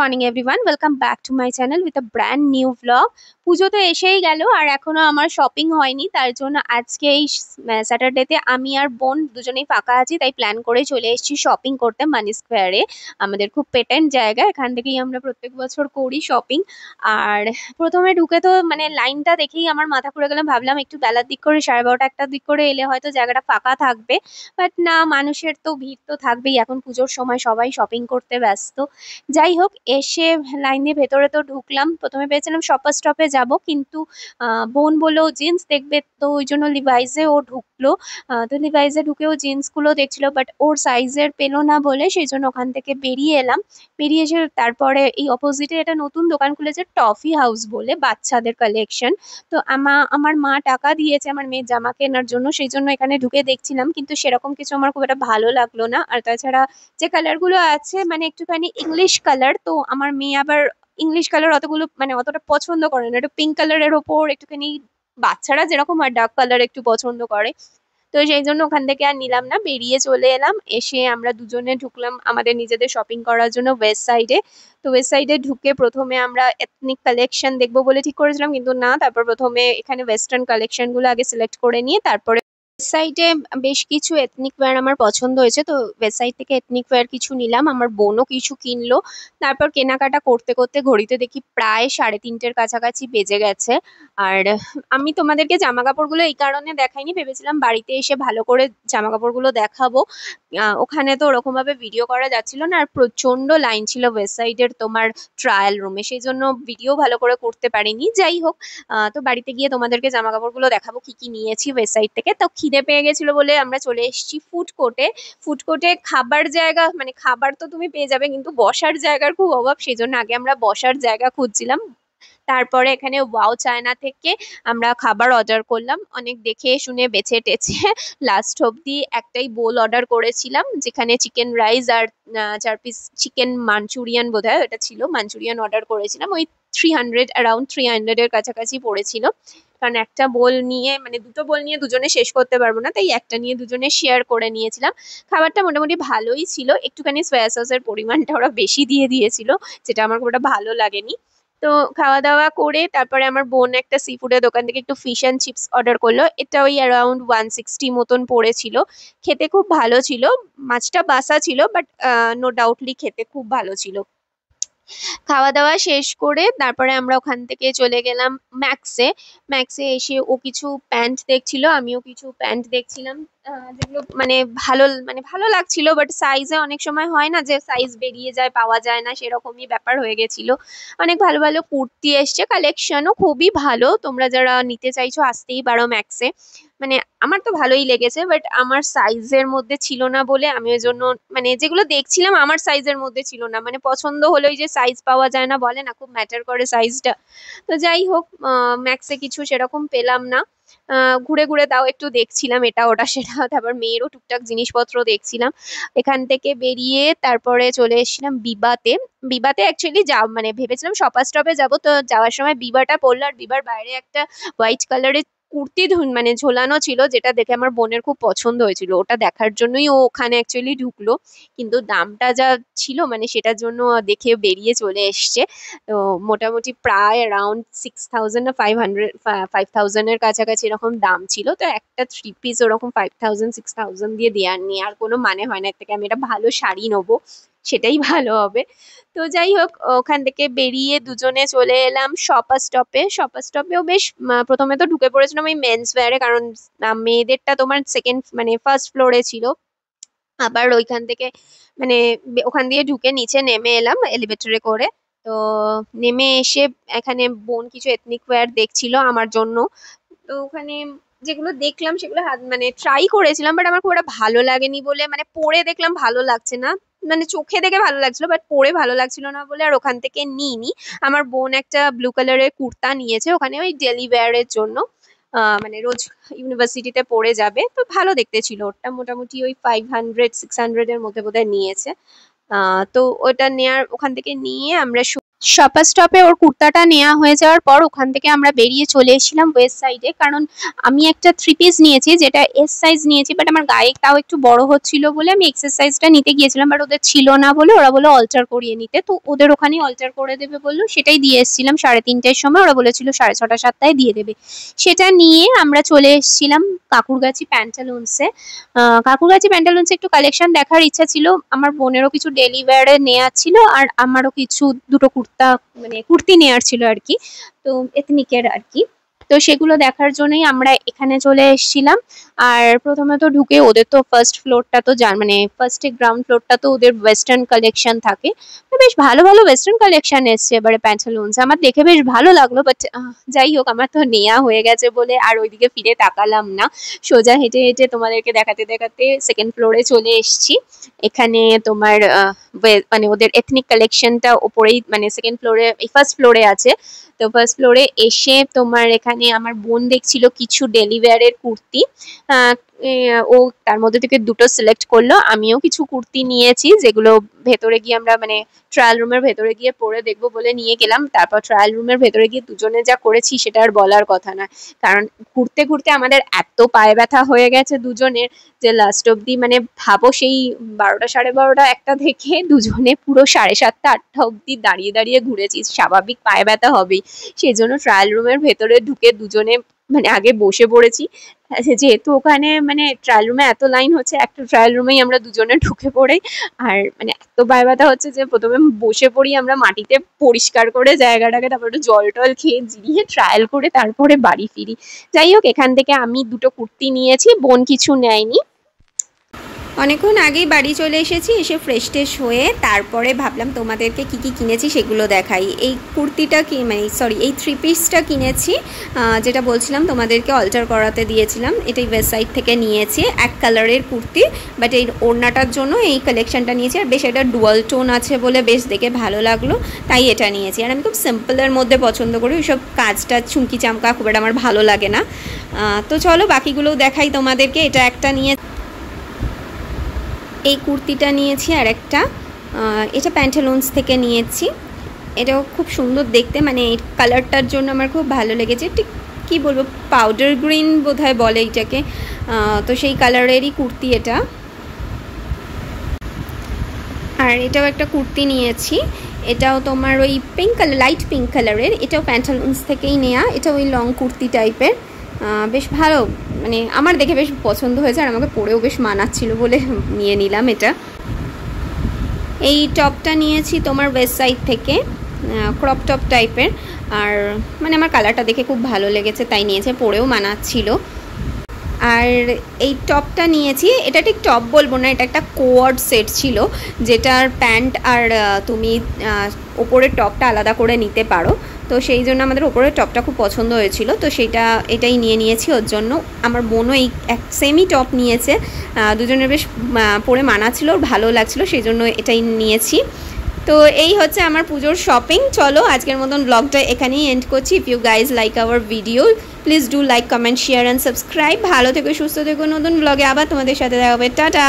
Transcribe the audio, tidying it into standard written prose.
Morning everyone, welcome back to my channel with a brand new blog. পুজো তো এসেই গেল আর এখনো আমার শপিং হয়নি, তার জন্য আজকে এই স্যাটারডেতে আমি আর বোন দুজনেই ফাঁকা আছি, তাই প্ল্যান করে চলে এসেছি শপিং করতে মানি স্কোয়ারে। আমাদের খুব পেটেন্ট জায়গা, এখান থেকেই আমরা প্রত্যেক বছর করি শপিং। আর প্রথমে ঢুকে তো মানে লাইনটা দেখেই আমার মাথা ঘুরে গেলাম, ভাবলাম একটু বেলার দিক করে 12:30 একটার দিক করে এলে হয়তো জায়গাটা ফাঁকা থাকবে। বাট না, মানুষের তো ভিড় তো থাকবেই, এখন পুজোর সময় সবাই শপিং করতে ব্যস্ত। যাই হোক, এসে লাইন দিয়ে ভেতরে তো ঢুকলাম। প্রথমে ভেবেছিলাম শপার স্টপে যাব, কিন্তু বোন বললো জিন্স দেখবে, তো ওই জন্য লিভাইসে ও ঢুকলো। তো লিভাইসে ঢুকে ও জিন্স গুলো দেখছিল, বাট ওর সাইজের পেলো না বলে সেই জন্য ওখান থেকে বেরিয়ে এলাম। বেরিয়ে এসে তারপরে এই অপোজিটে একটা নতুন দোকান খুলেছে টফি হাউস বলে, বাচ্চাদের কালেকশন। তো আমার মা টাকা দিয়েছে আমার মেয়ের জামা কেনার জন্য, সেই জন্য এখানে ঢুকে দেখছিলাম, কিন্তু সেরকম কিছু আমার খুব একটা ভালো লাগলো না। আর তাছাড়া যে কালার গুলো আছে মানে একটুখানি ইংলিশ কালার, তো আমার মেয়ে আবার ইংলিশ কালার অতগুলো মানে অতটা পছন্দ করে না, একটু পিঙ্ক কালারের ওপর একটুখানি বাচ্চারা যেরকম আর ডার্ক কালার একটু পছন্দ করে। তো সেই জন্য ওখান থেকে আর নিলাম না, বেরিয়ে চলে এলাম। এসে আমরা দুজনে ঢুকলাম আমাদের নিজেদের শপিং করার জন্য ওয়েস্ট সাইডে। তো ওয়েস্ট সাইডে ঢুকে প্রথমে আমরা এথনিক কালেকশন দেখবো বলে ঠিক করেছিলাম, কিন্তু না, তারপর প্রথমে এখানে ওয়েস্টার্ন কালেকশন গুলো আগে সিলেক্ট করে নিয়ে তারপরে ওয়েবসাইটে বেশ কিছু এথনিক ওয়্যার আমার পছন্দ হয়েছে, তো ওয়েবসাইট থেকে এথনিক ওয়্যার কিছু নিলাম, আমার বোনও কিছু কিনলো। তারপর কেনাকাটা করতে করতে ঘড়িতে দেখি প্রায় 3:30-এর কাছাকাছি বেজে গেছে। আর আমি তোমাদেরকে জামা কাপড়গুলো এই কারণে দেখাইনি, ভেবেছিলাম বাড়িতে এসে ভালো করে জামা কাপড়গুলো দেখাবো। ওখানে তো ওরকম ভাবে ভিডিও করা যাচ্ছিল না, আর প্রচন্ড লাইন ছিল ওয়েবসাইটের তোমার ট্রায়াল রুমে, সেই জন্য ভিডিও ভালো করে করতে পারিনি। যাই হোক, তো বাড়িতে গিয়ে তোমাদেরকে জামা কাপড়গুলো দেখাবো কি কি নিয়েছি ওয়েবসাইট থেকে। তো খিদে পেয়ে গেছিল বলে আমরা চলে এসেছি ফুড কোর্টে। ফুড কোর্টে খাবার জায়গা মানে খাবার তো তুমি পেয়ে যাবে, কিন্তু বসার জায়গার খুব অভাব, সেই জন্য আগে আমরা বসার জায়গা খুঁজছিলাম। তারপরে এখানে ওয়াও চায়না থেকে আমরা খাবার অর্ডার করলাম, অনেক দেখে শুনে বেছে টেছে লাস্ট অব্দি একটাই বোল অর্ডার করেছিলাম, যেখানে চিকেন রাইস আর 4 পিস চিকেন মাঞ্চুরিয়ান বোধহয় ওটা ছিল, মাঞ্চুরিয়ান অর্ডার করেছিলাম। ওই 300, অ্যারাউন্ড 300-এর কাছাকাছি পড়েছিল। কারণ একটা বোল নিয়ে মানে দুটো বোল নিয়ে দুজনে শেষ করতে পারবো না, তাই একটা নিয়ে দুজনে শেয়ার করে নিয়েছিলাম। খাবারটা মোটামুটি ভালোই ছিল, একটুখানি সয়া সসের পরিমাণটা ওরা বেশি দিয়ে দিয়েছিল, যেটা আমার খুব একটা ভালো লাগেনি। তো খাওয়া দাওয়া করে তারপরে আমার বোন একটা সি ফুডের দোকান থেকে একটু ফিশ অ্যান্ড চিপস অর্ডার করলো, এটা ওই অ্যারাউন্ড 160 মতন পড়েছিল। খেতে খুব ভালো ছিল, মাছটা বাসা ছিল, বাট নো ডাউটলি খেতে খুব ভালো ছিল। খাওয়া দাওয়া শেষ করে তারপরে আমরা ওখান থেকে চলে গেলাম ম্যাক্সে। ম্যাক্সে এসে ও কিছু প্যান্ট দেখছিল, আমিও কিছু প্যান্ট দেখছিলাম, যেগুলো মানে ভালো লাগছিল, বাট সাইজে অনেক সময় হয় না যে সাইজ বেরিয়ে যায়, পাওয়া যায় না, সেরকমই ব্যাপার হয়ে গেছিল। অনেক ভালো ভালো কুর্তি এসছে, কালেকশনও খুবই ভালো, তোমরা যারা নিতে চাইছো আসতেই পারো ম্যাক্সে। মানে আমার তো ভালোই লেগেছে, বাট আমার সাইজের মধ্যে ছিল না বলে আমি ওই জন্য মানে যেগুলো দেখছিলাম আমার সাইজের মধ্যে ছিল না, মানে পছন্দ হলোই যে সাইজ পাওয়া যায় না বলে না, খুব ম্যাটার করে সাইজটা। তো যাই হোক, ম্যাক্সে কিছু সেরকম পেলাম না। ঘুরে ঘুরে তাও একটু দেখছিলাম এটা ওটা সেটা, তারপর মেয়েরও টুকটাক জিনিসপত্র দেখছিলাম। এখান থেকে বেরিয়ে তারপরে চলে এসেছিলাম বিবাতে। বিবাতে অ্যাকচুয়ালি মানে ভেবেছিলাম শপার স্টপে যাব, তো যাওয়ার সময় বিবাটা পড়লো, আর বিবার বাইরে একটা হোয়াইট কালারের কুর্তি মানে ঝোলানো ছিল, যেটা দেখে আমার বোনের খুব পছন্দ হয়েছিল, ওটা দেখার জন্যই ও ওখানে অ্যাকচুয়ালি ঢুকলো। কিন্তু দামটা যা ছিল মানে সেটার জন্য দেখে বেরিয়ে চলে এসছে। তো মোটামুটি প্রায় অ্যারাউন্ড 6000 না 500, 5000-এর কাছাকাছি এরকম দাম ছিল। তো একটা 3 পিস ওরকম 5000 6000 দিয়ে দেওয়ার নেওয়ার কোনো মানে হয় না, এর থেকে আমি একটা ভালো শাড়ি নেবো, সেটাই ভালো হবে। তো যাই হোক, ওখান থেকে বেরিয়ে দুজনে চলে এলাম শপার স্টপে। শপার স্টপেও বেশ প্রথমে তো ঢুকে পড়েছিলাম ওই মেন্স ওয়্যারে, কারণ মেয়েদেরটা তোমার সেকেন্ড মানে ফার্স্ট ফ্লোরে ছিল। আবার ওইখান থেকে মানে ওখান দিয়ে ঢুকে নিচে নেমে এলাম এলিভেটরে করে। তো নেমে এসে এখানে বোন কিছু এথনিক ওয়্যার দেখছিল আমার জন্য। তো ওখানে যেগুলো দেখলাম সেগুলো মানে ট্রাই করেছিলাম, বাট আমার খুব একটা ভালো লাগেনি বলে, মানে পরে দেখলাম ভালো লাগছে না, মানে চোখে দেখে ভালো লাগছিল বাট পরে ভালো লাগছিল না বলে আর ওখান থেকে নিইনি। আমার বোন একটা ব্লু কালারের কুর্তা নিয়েছে ওখানে ওই ডেলি ওয়্যারের জন্য, মানে রোজ ইউনিভার্সিটিতে পড়ে যাবে, তো ভালো দেখতে ছিল ওটা, মোটামুটি ওই 500 600-এর মধ্যে বোধহয় নিয়েছে। তো ওটা নেয়ার ওখান থেকে নিয়ে আমরা শপার স্টপে ওর কুর্তাটা নেওয়া হয়ে যাওয়ার পর ওখান থেকে আমরা বেরিয়ে চলে এসেছিলাম ওয়েস্ট সাইডে, কারণ আমি একটা 3 পিস নিয়েছি যেটা এস সাইজ নিয়েছি, বাট আমার গায়ে তাও একটু বড় হচ্ছিল বলে আমি এক্সেস সাইজটা নিতে গিয়েছিলাম, বাট ওদের ছিল না বলে ওরা বলে অল্টার করিয়ে নিতে, তো ওদের ওখানেই অল্টার করে দেবে বললো, সেটাই দিয়ে এসেছিলাম 3:30টার সময়, ওরা বলেছিল 6:30-7টায় দিয়ে দেবে। সেটা নিয়ে আমরা চলে এসেছিলাম কাকুরগাছি প্যান্টালুন্সে। কাকুরগাছি প্যান্টালুন্সে একটু কালেকশন দেখার ইচ্ছা ছিল, আমার বোনেরও কিছু ডেলি ওয়্যারে নেওয়ার ছিল আর আমারও কিছু দুটো কুর্তা মানে কুর্তি নেওয়ার ছিল আর কি, তো এথনিকের আর কি। তো সেগুলো দেখার জন্যই আমরা এখানে চলে এসেছিলাম। আর প্রথমে তো ঢুকে ওদের তো ফার্স্ট ফ্লোরটা তো মানে ফার্স্টে গ্রাউন্ড ফ্লোরটা তো ওদের ওয়েস্টার্ন কালেকশন থাকে, তো বেশ ভালো ভালো ওয়েস্টার্ন কালেকশন এসছে এবারে প্যান্টালুন্স, আমার দেখে বেশ ভালো লাগলো, বাট যাই হোক আমার তো নেওয়া হয়ে গেছে বলে আর ওইদিকে ফিরে তাকালাম না, সোজা হেঁটে হেঁটে তোমাদেরকে দেখাতে দেখাতে সেকেন্ড ফ্লোরে চলে এসেছি। এখানে তোমার মানে ওদের এথনিক কালেকশনটা ওপরেই মানে সেকেন্ড ফ্লোরে ফার্স্ট ফ্লোরে আছে। তো ফার্স্ট ফ্লোরে এসে তোমার এখানে আমার বোন দেখছিল কিছু ডেলি ওয়্যারের কুর্তি, ও তার মধ্যে থেকে দুটো সিলেক্ট করলো, আমিও কিছু কুর্তি নিয়েছি যেগুলো ভেতরে গিয়ে আমরা মানে ট্রায়াল রুমের ভেতরে গিয়ে পরে দেখবো বলে নিয়ে গেলাম। তারপর ট্রায়াল রুমের ভেতরে গিয়ে দুজনে যা করেছি সেটা আর বলার কথা না, কারণ ঘুরতে ঘুরতে আমাদের এত পায়ে ব্যথা হয়ে গেছে দুজনের যে লাস্ট অব্দি মানে ভাবো সেই 12টা 12:30 একটা থেকে দুজনে পুরো 7:30-8টা অব্দি দাঁড়িয়ে দাঁড়িয়ে ঘুরেছি, স্বাভাবিক পায়ে ব্যথা হবেই, সেই জন্য ট্রায়াল রুমের ভেতরে ঢুকে দুজনে মানে আগে বসে পড়েছি, যেহেতু ওখানে মানে ট্রায়াল রুমে এত লাইন হচ্ছে একটা ট্রায়াল রুমেই আমরা দুজনে ঢুকে পড়ে, আর মানে এত পায়ে ব্যথা হচ্ছে যে প্রথমে বসে পড়ি আমরা মাটিতে পরিষ্কার করে জায়গাটাকে, তারপর একটু জল টল খেয়ে জিরিয়ে ট্রায়াল করে তারপরে বাড়ি ফিরি। যাই হোক এখান থেকে আমি দুটো কুর্তি নিয়েছি, বোন কিছু নেয়নি। অনেকক্ষণ আগেই বাড়ি চলে এসেছি, এসে ফ্রেশ ট্রেশ হয়ে তারপরে ভাবলাম তোমাদেরকে কি কি কিনেছি সেগুলো দেখাই। এই কুর্তিটা কি মানে সরি এই 3 পিসটা কিনেছি, যেটা বলছিলাম তোমাদেরকে অল্টার করাতে দিয়েছিলাম, এটাই ওয়েস্ট সাইড থেকে নিয়েছি, এক কালারের কুর্তি, বাট এই ওড়নাটার জন্য এই কালেকশনটা নিয়েছি, আর বেশ এটা ডুয়াল টোন আছে বলে বেশ দেখে ভালো লাগলো তাই এটা নিয়েছি। আর আমি খুব সিম্পলের মধ্যে পছন্দ করি, ওইসব কাজটা চুমকি চামকা খুব একটা আমার ভালো লাগে না। তো চলো বাকিগুলোও দেখাই তোমাদেরকে। এটা একটা নিয়ে এই কুর্তিটা নিয়েছি, আর একটা এটা প্যান্টালুন্স থেকে নিয়েছি, এটাও খুব সুন্দর দেখতে, মানে এই কালারটার জন্য আমার খুব ভালো লেগেছে, ঠিক কী বলবো পাউডার গ্রিন বোধহয় বলে এইটাকে, তো সেই কালারেরই কুর্তি এটা। আর এটাও একটা কুর্তি নিয়েছি, এটাও তোমার ওই পিঙ্ক কালার লাইট পিঙ্ক কালারের, এটাও প্যান্টালুন্স থেকেই নেওয়া, এটা ওই লং কুর্তি টাইপের, বেশ ভালো মানে আমার দেখে বেশ পছন্দ হয়েছে আর আমাকে পরেও বেশ মানাচ্ছিল বলে নিয়ে নিলাম এটা। এই টপটা নিয়েছি তোমার ওয়েস্ট সাইড থেকে, ক্রপ টপ টাইপের, আর মানে আমার কালারটা দেখে খুব ভালো লেগেছে তাই নিয়েছে, পরেও মানাচ্ছিল। আর এই টপটা নিয়েছি, এটা ঠিক টপ বলবো না, এটা একটা কোয়ার্ড সেট ছিল যেটার প্যান্ট আর তুমি ওপরের টপটা আলাদা করে নিতে পারো, তো সেই জন্য আমাদের ওপরের টপটা খুব পছন্দ হয়েছিল, তো এটাই নিয়ে নিয়েছি ওর জন্য। আমার বোনও এই এক সেমই টপ নিয়েছে, দুজনের বেশ পরে মানাচ্ছিল, ভালো লাগছিল, সেই জন্য এটাই নিয়েছি। তো এই হচ্ছে আমার পুজোর শপিং। চলো আজকের মতন ব্লগটা এখানেই এন্ড করছি। If you guys like our video please do like comment share and subscribe. ভালো থেকো সুস্থ থেকো, নতুন ব্লগে আবার তোমাদের সাথে দেখা হবে, টাটা।